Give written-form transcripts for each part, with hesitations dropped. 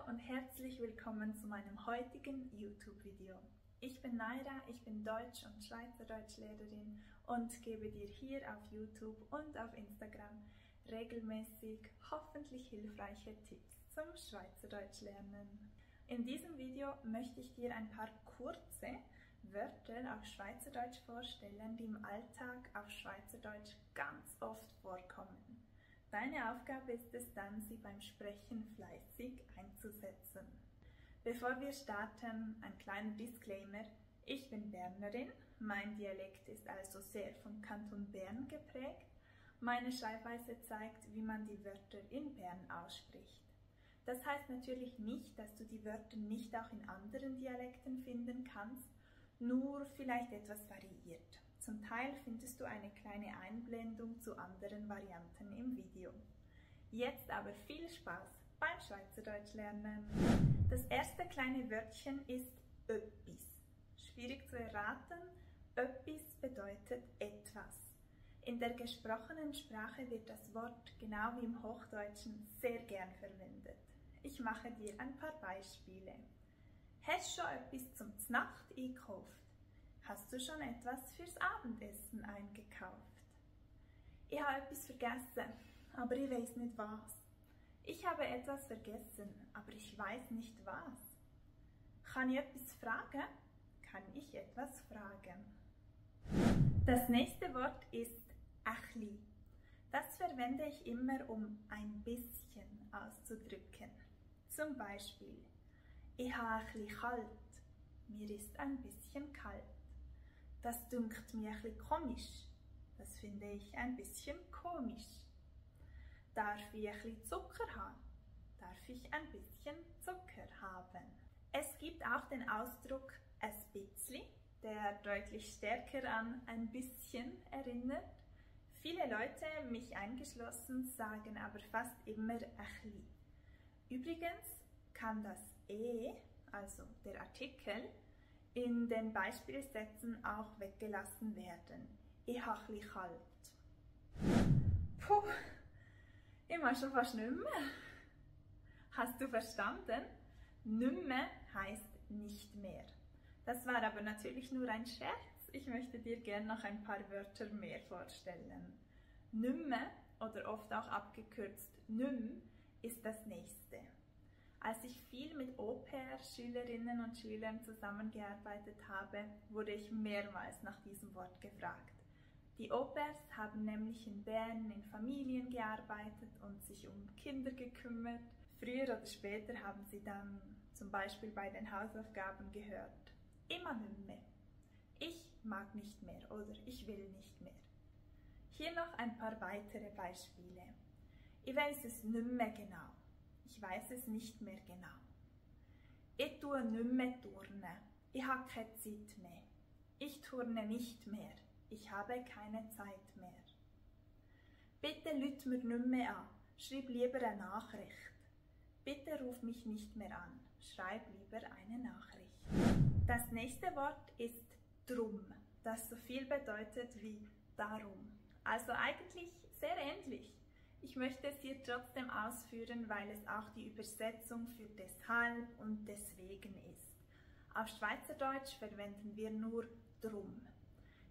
und herzlich willkommen zu meinem heutigen YouTube-Video. Ich bin Naira, ich bin Deutsch- und Schweizerdeutschlehrerin und gebe dir hier auf YouTube und auf Instagram regelmäßig hoffentlich hilfreiche Tipps zum Schweizerdeutsch lernen. In diesem Video möchte ich dir ein paar kurze Wörter auf Schweizerdeutsch vorstellen, die im Alltag auf Schweizerdeutsch ganz oft vorkommen. Deine Aufgabe ist es dann, sie beim Sprechen fleißig einzusetzen. Bevor wir starten, ein kleiner Disclaimer. Ich bin Bernerin, mein Dialekt ist also sehr vom Kanton Bern geprägt. Meine Schreibweise zeigt, wie man die Wörter in Bern ausspricht. Das heißt natürlich nicht, dass du die Wörter nicht auch in anderen Dialekten finden kannst, nur vielleicht etwas variiert. Zum Teil findest du eine kleine Einblendung zu anderen Varianten im Video. Jetzt aber viel Spaß beim Schweizerdeutsch lernen. Das erste kleine Wörtchen ist «öppis». Schwierig zu erraten, «öppis» bedeutet etwas. In der gesprochenen Sprache wird das Wort, genau wie im Hochdeutschen, sehr gern verwendet. Ich mache dir ein paar Beispiele. Hast du schon etwas zum Znacht eingekauft? Hast du schon etwas fürs Abendessen eingekauft? Ich habe etwas vergessen, aber ich weiß nicht was. Ich habe etwas vergessen, aber ich weiß nicht was. Kann ich etwas fragen? Kann ich etwas fragen? Das nächste Wort ist «ächli». Das verwende ich immer, um ein bisschen auszudrücken. Zum Beispiel, ich habe ein bisschen kalt. Mir ist ein bisschen kalt. Das dünkt mir ein bisschen komisch. Das finde ich ein bisschen komisch. Darf ich ein bisschen Zucker haben? Darf ich ein bisschen Zucker haben? Es gibt auch den Ausdruck «es bitzli», der deutlich stärker an «ein bisschen» erinnert. Viele Leute, mich eingeschlossen, sagen aber fast immer «ächli». Übrigens kann das «e», also der Artikel, in den Beispielsätzen auch weggelassen werden. Ich habe ein bisschen kalt. Puh, ich mache schon fast nicht mehr. Hast du verstanden? Nicht mehr heisst nicht mehr. Das war aber natürlich nur ein Scherz. Ich möchte dir gerne noch ein paar Wörter mehr vorstellen. Nicht mehr, oder oft auch abgekürzt «nüm», ist das nächste. Als ich viel mit Au-pair-Schülerinnen und Schülern zusammengearbeitet habe, wurde ich mehrmals nach diesem Wort gefragt. Die Au-pairs haben nämlich in Bern in Familien gearbeitet und sich um Kinder gekümmert. Früher oder später haben sie dann zum Beispiel bei den Hausaufgaben gehört: «Immer nicht mehr», «Ich mag nicht mehr» oder «Ich will nicht mehr». Hier noch ein paar weitere Beispiele. Ich weiß es nicht mehr genau. Ich weiß es nicht mehr genau. Ich tue nicht mehr turnen. Ich habe keine Zeit mehr. Ich turne nicht mehr. Ich habe keine Zeit mehr. Bitte lüt mir nicht mehr an. Schreib lieber eine Nachricht. Bitte ruf mich nicht mehr an. Schreib lieber eine Nachricht. Das nächste Wort ist drum, das so viel bedeutet wie darum. Also eigentlich sehr ähnlich. Ich möchte es hier trotzdem ausführen, weil es auch die Übersetzung für deshalb und deswegen ist. Auf Schweizerdeutsch verwenden wir nur drum.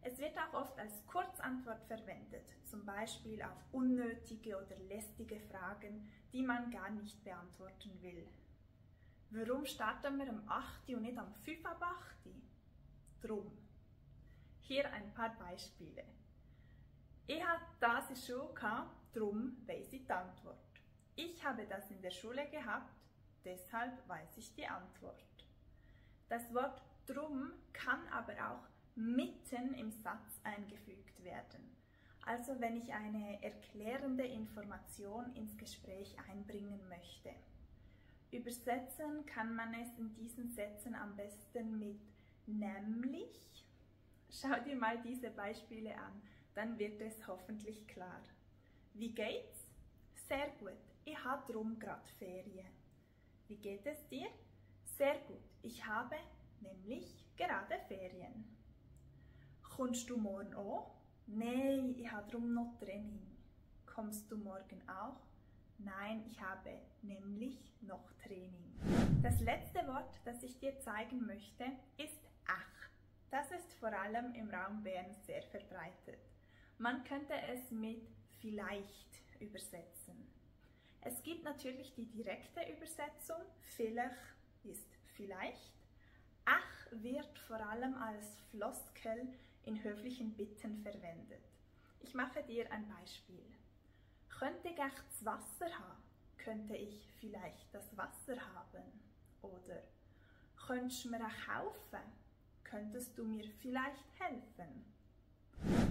Es wird auch oft als Kurzantwort verwendet, zum Beispiel auf unnötige oder lästige Fragen, die man gar nicht beantworten will. Warum starten wir am 8. und nicht am 5 ab 8? Drum. Hier ein paar Beispiele. Ich hatte das in der Schule gehabt, darum weiss ich die Antwort. Ich habe das in der Schule gehabt, deshalb weiß ich die Antwort. Das Wort drum kann aber auch mitten im Satz eingefügt werden. Also wenn ich eine erklärende Information ins Gespräch einbringen möchte. Übersetzen kann man es in diesen Sätzen am besten mit nämlich. Schau dir mal diese Beispiele an, dann wird es hoffentlich klar. Wie geht's? Sehr gut, ich habe drum gerade Ferien. Wie geht es dir? Sehr gut, ich habe nämlich gerade Ferien. Kommst du morgen auch? Nein, ich habe drum noch Training. Kommst du morgen auch? Nein, ich habe nämlich noch Training. Das letzte Wort, das ich dir zeigen möchte, ist ach. Das ist vor allem im Raum Bern sehr verbreitet. Man könnte es mit vielleicht übersetzen. Es gibt natürlich die direkte Übersetzung, vielleicht ist vielleicht. Ach wird vor allem als Floskel in höflichen Bitten verwendet. Ich mache dir ein Beispiel. Könnte ich das Wasser haben? Könnte ich vielleicht das Wasser haben? Oder könntest du mir auch kaufen? Könntest du mir vielleicht helfen?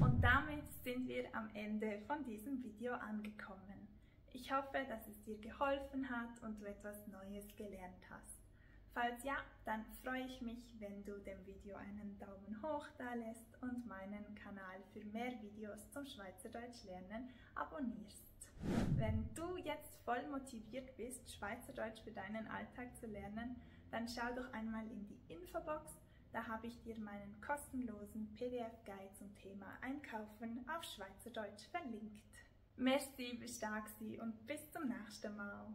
Und damit sind wir am Ende von diesem Video angekommen. Ich hoffe, dass es dir geholfen hat und du etwas Neues gelernt hast. Falls ja, dann freue ich mich, wenn du dem Video einen Daumen hoch da lässt und meinen Kanal für mehr Videos zum Schweizerdeutsch lernen abonnierst. Wenn du jetzt voll motiviert bist, Schweizerdeutsch für deinen Alltag zu lernen, dann schau doch einmal in die Infobox, da habe ich dir meinen kostenlosen PDF-Guide zum Thema Einkaufen auf Schweizerdeutsch verlinkt. Merci, bis stark und bis zum nächsten Mal.